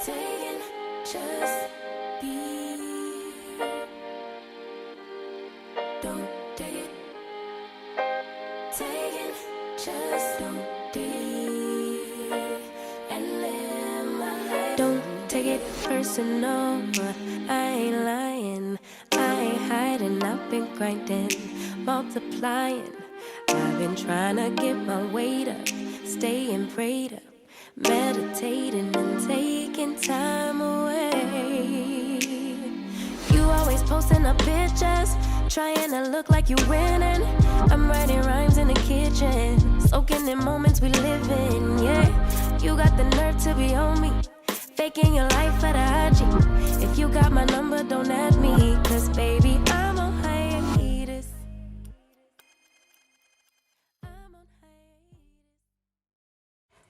Taking just be. Don't take it. Taking just don't be. And live my life. Don't take it personal. I ain't lying. I ain't hiding. I've been grinding, multiplying. I've been trying to get my weight up, staying prayed up, meditating and taking time away. You always posting up pictures, trying to look like you winning. I'm writing rhymes in the kitchen, soaking in moments we live in, yeah. You got the nerve to be on me, faking your life for the IG. If you got my number, don't add me, cause baby, I'm on hiatus.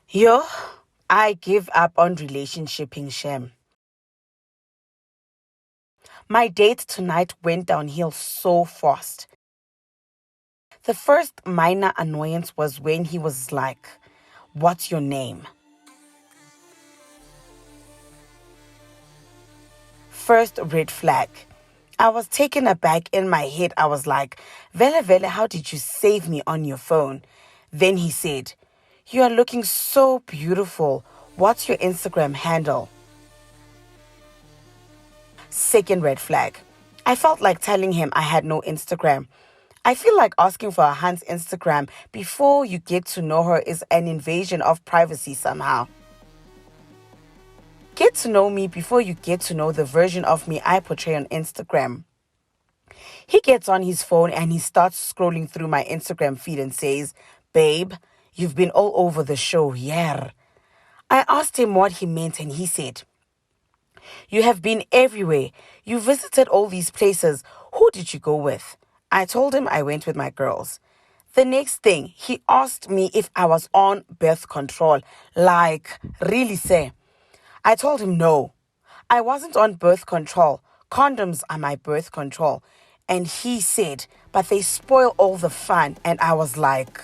Yo, I give up on relationshiping, Shem. My date tonight went downhill so fast. The first minor annoyance was when he was like, "What's your name?" First red flag. I was taken aback. In my head. I was like, Vele Vele, how did you save me on your phone? Then he said, "You are looking so beautiful. What's your Instagram handle?" Second red flag. I felt like telling him I had no Instagram. I feel like asking for a Hans Instagram before you get to know her is an invasion of privacy somehow. Get to know me before you get to know the version of me I portray on Instagram. He gets on his phone and he starts scrolling through my Instagram feed and says, "Babe, you've been all over the show, yeah." I asked him what he meant and he said, "You have been everywhere. You visited all these places. Who did you go with?" I told him I went with my girls. The next thing, he asked me if I was on birth control. Like, really, say? I told him no. I wasn't on birth control. Condoms are my birth control. And he said, "But they spoil all the fun." And I was like,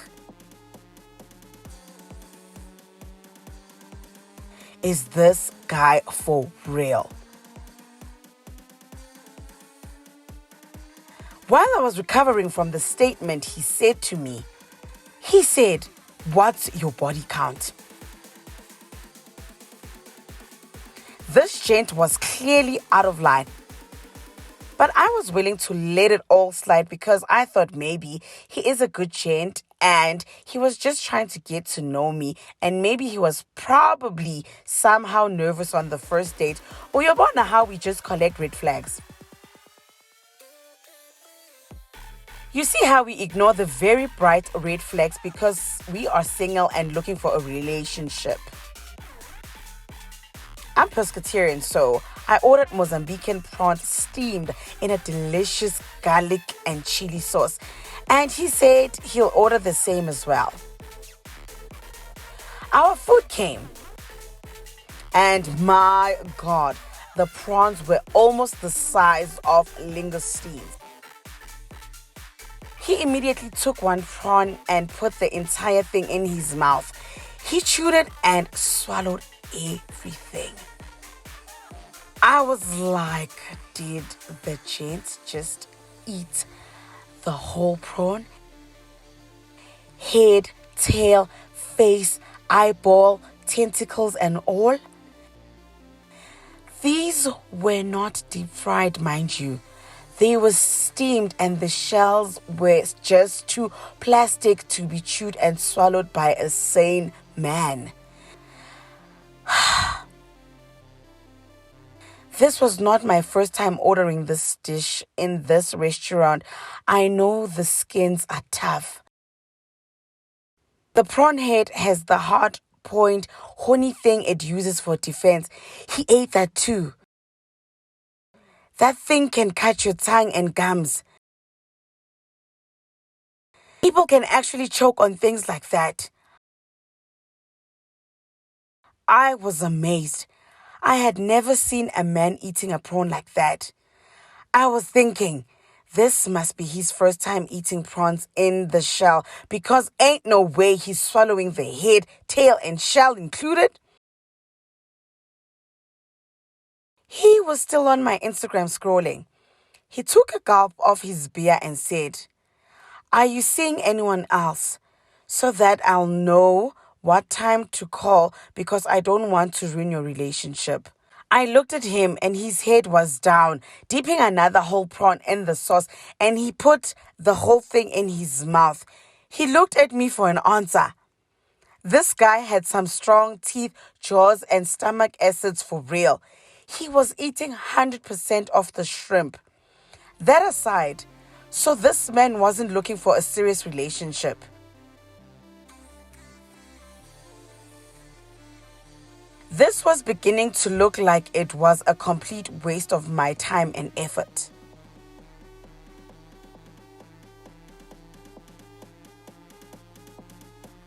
is this guy for real? While I was recovering from the statement he said to me, he said, "What's your body count?" This gent was clearly out of line. But I was willing to let it all slide because I thought maybe he is a good gent and he was just trying to get to know me, and maybe he was probably somehow nervous on the first date. Or you wonder how we just collect red flags. You see how we ignore the very bright red flags because we are single and looking for a relationship. I'm pescatarian, so I ordered Mozambican prawns steamed in a delicious garlic and chili sauce. And he said he'll order the same as well. Our food came. And my God, the prawns were almost the size of langoustines. He immediately took one prawn and put the entire thing in his mouth. He chewed it and swallowed everything. I was like, did the gent just eat the whole prawn? Head, tail, face, eyeball, tentacles and all? These were not deep fried, mind you. They were steamed and the shells were just too plastic to be chewed and swallowed by a sane man. This was not my first time ordering this dish in this restaurant. I know the skins are tough. The prawn head has the hard point, horny thing it uses for defense. He ate that too. That thing can cut your tongue and gums. People can actually choke on things like that. I was amazed. I had never seen a man eating a prawn like that. I was thinking, this must be his first time eating prawns in the shell because ain't no way he's swallowing the head, tail, and shell included. He was still on my Instagram scrolling. He took a gulp of his beer and said, "Are you seeing anyone else? So that I'll know what time to call because I don't want to ruin your relationship." I looked at him and his head was down, dipping another whole prawn in the sauce, and he put the whole thing in his mouth. He looked at me for an answer. This guy had some strong teeth, jaws, and stomach acids for real. He was eating 100% of the shrimp. That aside, so this man wasn't looking for a serious relationship. This was beginning to look like it was a complete waste of my time and effort.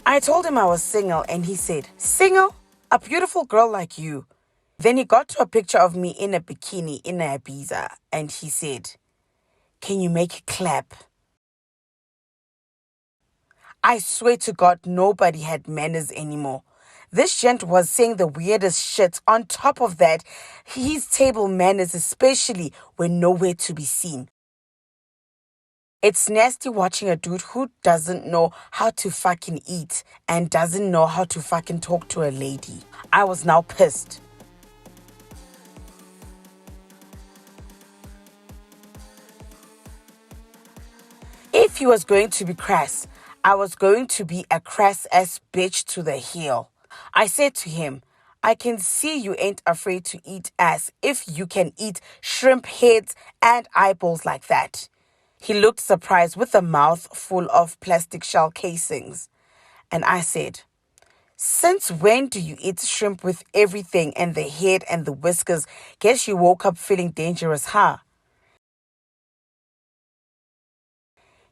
I told him I was single and he said, "Single? A beautiful girl like you." Then he got to a picture of me in a bikini in Ibiza and he said, "Can you make it clap?" I swear to God, nobody had manners anymore. This gent was saying the weirdest shit. On top of that, his table manners especially were nowhere to be seen. It's nasty watching a dude who doesn't know how to fucking eat and doesn't know how to fucking talk to a lady. I was now pissed. If he was going to be crass, I was going to be a crass-ass bitch to the heel. I said to him, "I can see you ain't afraid to eat ass if you can eat shrimp heads and eyeballs like that." He looked surprised with a mouth full of plastic shell casings. And I said, "Since when do you eat shrimp with everything and the head and the whiskers? Guess you woke up feeling dangerous, huh?"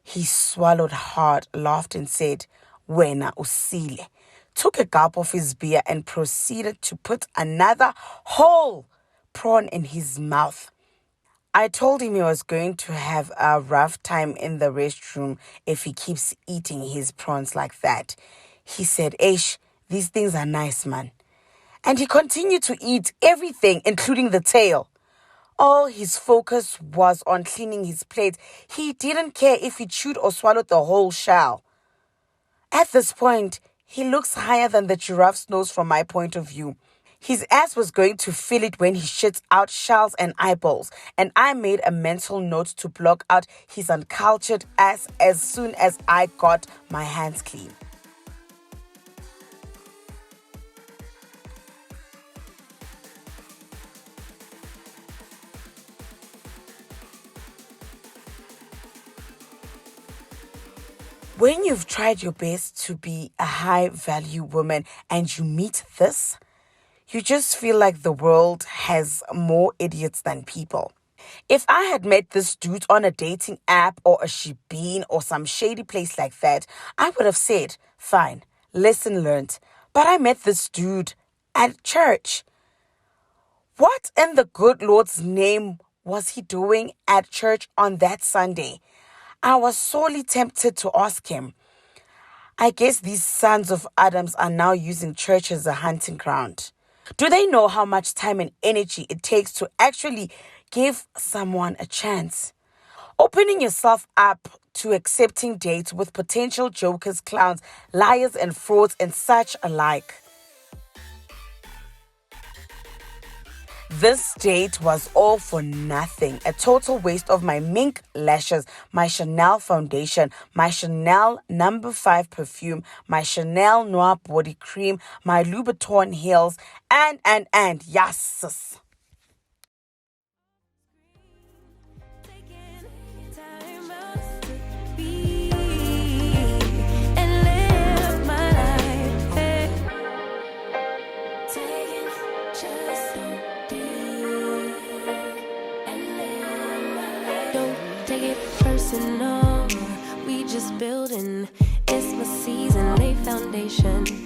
He swallowed hard, laughed and said, "Wena usile," took a gulp of his beer and proceeded to put another whole prawn in his mouth. I told him he was going to have a rough time in the restroom if he keeps eating his prawns like that. He said, "Eish, these things are nice, man." And he continued to eat everything, including the tail. All his focus was on cleaning his plate. He didn't care if he chewed or swallowed the whole shell. At this point, he looks higher than the giraffe's nose from my point of view. His ass was going to feel it when he shits out shells and eyeballs, and I made a mental note to block out his uncultured ass as soon as I got my hands clean. When you've tried your best to be a high-value woman and you meet this, you just feel like the world has more idiots than people. If I had met this dude on a dating app or a shebeen or some shady place like that, I would have said, "Fine, lesson learned." But I met this dude at church. What in the good Lord's name was he doing at church on that Sunday? I was sorely tempted to ask him. I guess these sons of Adams are now using church as a hunting ground. Do they know how much time and energy it takes to actually give someone a chance? Opening yourself up to accepting dates with potential jokers, clowns, liars, and frauds and such alike. This date was all for nothing. A total waste of my mink lashes, my Chanel foundation, my Chanel No. 5 perfume, my Chanel Noir body cream, my Louboutin heels, and yes, sis. Time out to be and live my life. Hey. Taking just so deep and live my life. Don't take it personal. We just building. It's my season, lay foundation.